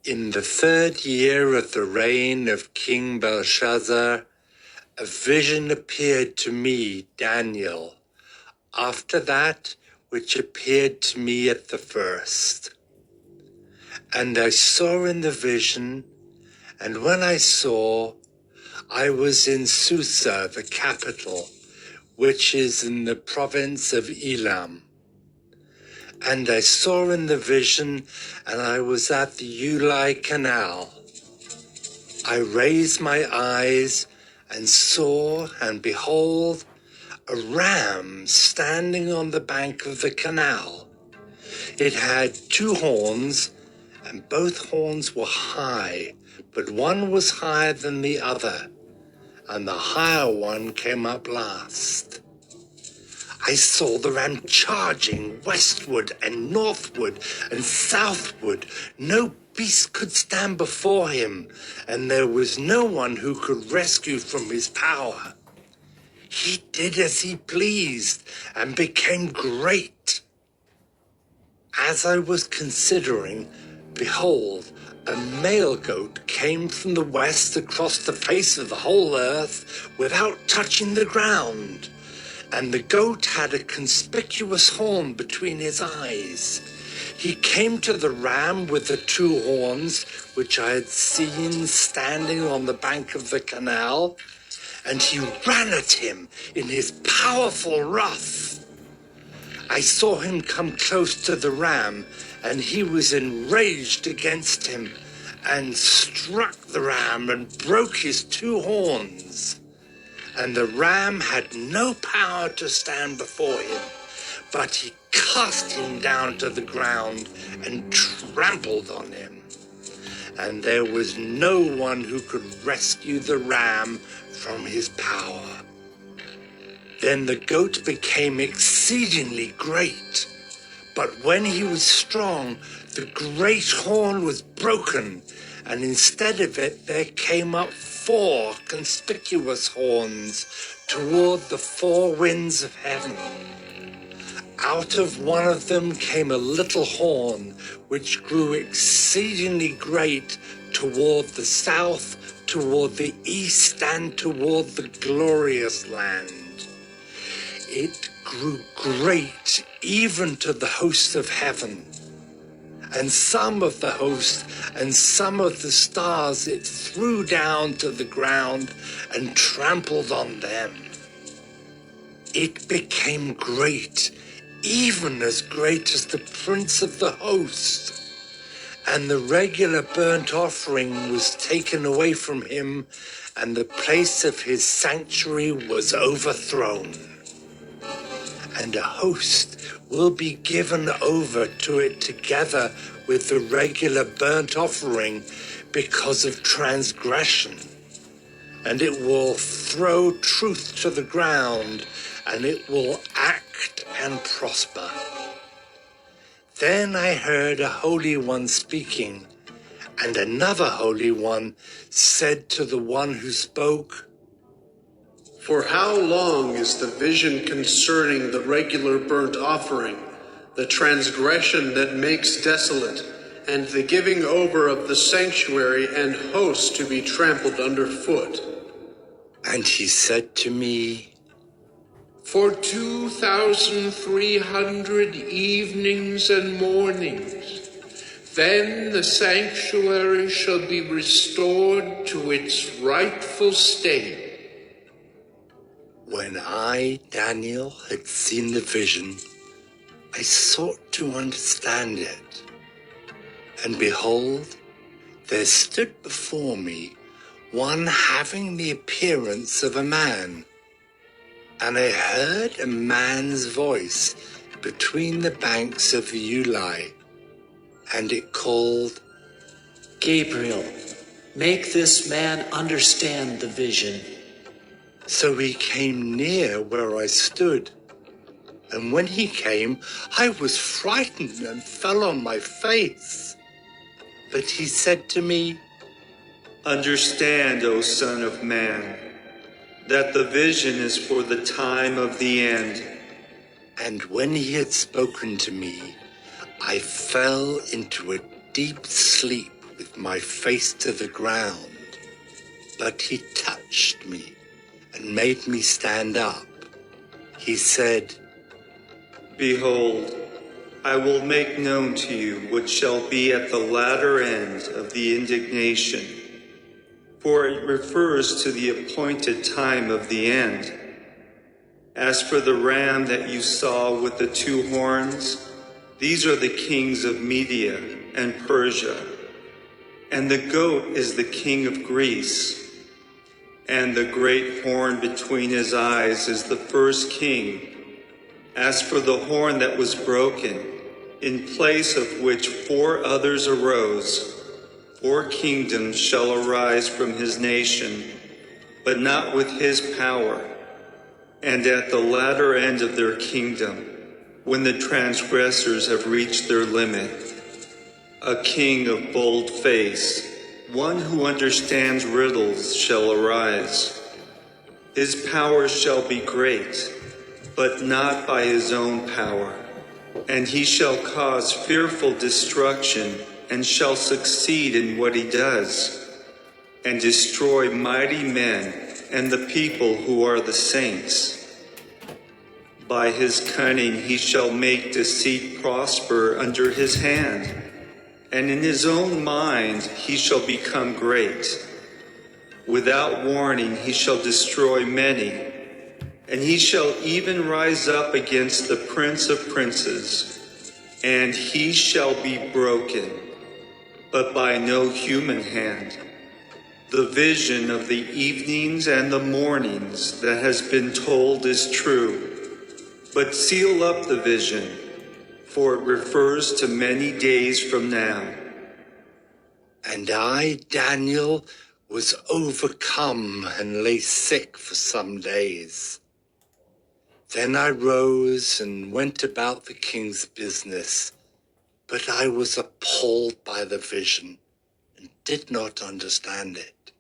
In the 3rd year of the reign of King Belshazzar, a vision appeared to me, Daniel, after that which appeared to me at the first. And I saw in the vision, and when I saw, I was in Susa, the capital, which is in the province of Elam. And I saw in the vision, and I was at the Ulai Canal. I raised my eyes and saw, and behold, a ram standing on the bank of the canal. It had 2 horns, and both horns were high, but one was higher than the other, and the higher one came up last. I saw the ram charging westward and northward and southward. No beast could stand before him, and there was no one who could rescue from his power. He did as he pleased and became great. As I was considering, behold, a male goat came from the west across the face of the whole earth without touching the ground. And the goat had a conspicuous horn between his eyes. He came to the ram with the 2 horns, which I had seen standing on the bank of the canal, and he ran at him in his powerful wrath. I saw him come close to the ram, and he was enraged against him, and struck the ram and broke his 2 horns. And the ram had no power to stand before him, but he cast him down to the ground and trampled on him. And there was no one who could rescue the ram from his power. Then the goat became exceedingly great, but when he was strong, the great horn was broken, and instead of it there came up 4 conspicuous horns toward the 4 winds of heaven. Out of one of them came a little horn, which grew exceedingly great toward the south, toward the east, and toward the glorious land. It grew great even to the host of heaven. And some of the host and some of the stars it threw down to the ground and trampled on them. It became great, even as great as the prince of the host. And the regular burnt offering was taken away from him, and the place of his sanctuary was overthrown. And a host will be given over to it together with the regular burnt offering because of transgression. And it will throw truth to the ground, and it will act and prosper. Then I heard a holy one speaking, and another holy one said to the one who spoke, For how long is the vision concerning the regular burnt offering, the transgression that makes desolate, and the giving over of the sanctuary and host to be trampled underfoot? And he said to me, For 2,300 evenings and mornings, then the sanctuary shall be restored to its rightful state. When I, Daniel, had seen the vision, I sought to understand it. And behold, there stood before me one having the appearance of a man. And I heard a man's voice between the banks of the Ulai, and it called, Gabriel, make this man understand the vision. So he came near where I stood. And when he came, I was frightened and fell on my face. But he said to me, Understand, O Son of Man, that the vision is for the time of the end. And when he had spoken to me, I fell into a deep sleep with my face to the ground. But he touched me and made me stand up. He said, Behold, I will make known to you what shall be at the latter end of the indignation, for it refers to the appointed time of the end. As for the ram that you saw with the 2 horns, these are the kings of Media and Persia, and the goat is the king of Greece, and the great horn between his eyes is the first king. As for the horn that was broken, in place of which 4 others arose, 4 kingdoms shall arise from his nation, but not with his power. And at the latter end of their kingdom, when the transgressors have reached their limit, a king of bold face, one who understands riddles, shall arise. His power shall be great, but not by his own power. And he shall cause fearful destruction, and shall succeed in what he does, and destroy mighty men and the people who are the saints. By his cunning he shall make deceit prosper under his hand, and in his own mind he shall become great. Without warning he shall destroy many, and he shall even rise up against the Prince of Princes, and he shall be broken, but by no human hand. The vision of the evenings and the mornings that has been told is true, but seal up the vision, for it refers to many days from now. And I, Daniel, was overcome and lay sick for some days. Then I rose and went about the king's business, but I was appalled by the vision and did not understand it.